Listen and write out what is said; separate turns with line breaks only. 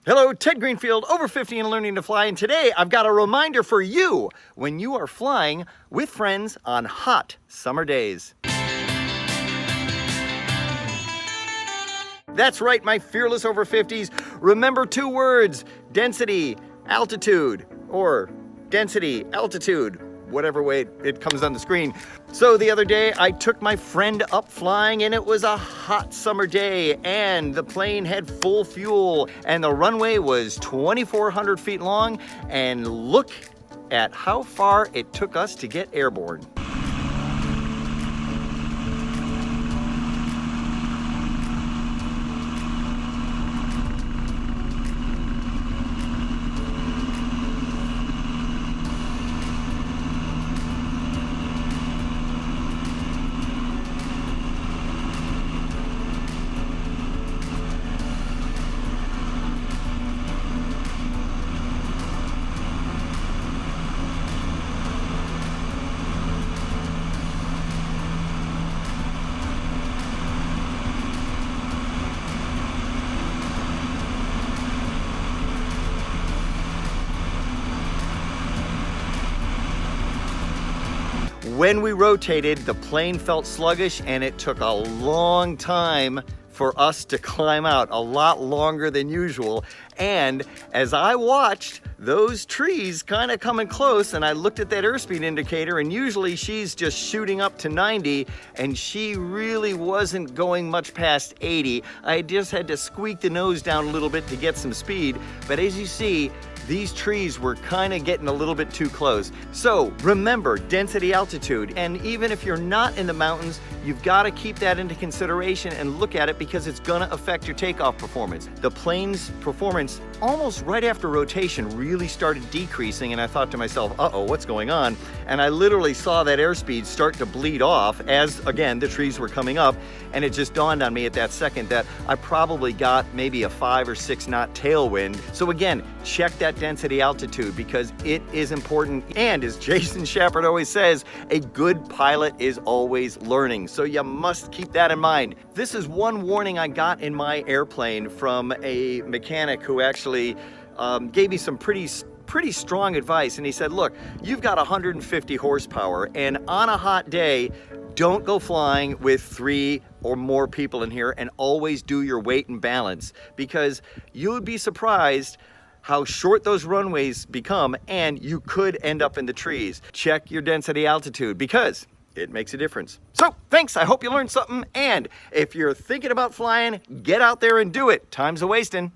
Hello, Ted Greenfield, over 50 and learning to fly, and today I've got a reminder for you when you are flying with friends on hot summer days. That's right, my fearless over 50s. Remember two words: density, altitude, or density, altitude, whatever way it comes on the screen. So the other day I took my friend up flying, and it was a hot summer day, and the plane had full fuel, and the runway was 2,400 feet long, and look at how far it took us to get airborne. When we rotated, the plane felt sluggish, and it took a long time for us to climb out, a lot longer than usual. And as I watched those trees kind of coming close, and I looked at that airspeed indicator, and usually she's just shooting up to 90, and she really wasn't going much past 80. I just had to squeak the nose down a little bit to get some speed. But as you see, these trees were kind of getting a little bit too close. So remember, density, altitude, and even if you're not in the mountains, you've got to keep that into consideration and look at it, because it's going to affect your takeoff performance. The plane's performance almost right after rotation really started decreasing, and I thought to myself, uh-oh, what's going on? And I literally saw that airspeed start to bleed off as, again, the trees were coming up, and it just dawned on me at that second that I probably got maybe a 5 or 6 knot tailwind. So again, check that density, altitude, because it is important. And as Jason Shepard always says, a good pilot is always learning. So you must keep that in mind. This is one warning I got in my airplane from a mechanic who actually gave me some pretty strong advice. And he said, look, you've got 150 horsepower, and on a hot day, don't go flying with 3 or more people in here, and always do your weight and balance, because you would be surprised how short those runways become, and you could end up in the trees. Check your density, altitude, because it makes a difference. So thanks, I hope you learned something, and if you're thinking about flying, get out there and do it. Time's a-wasting.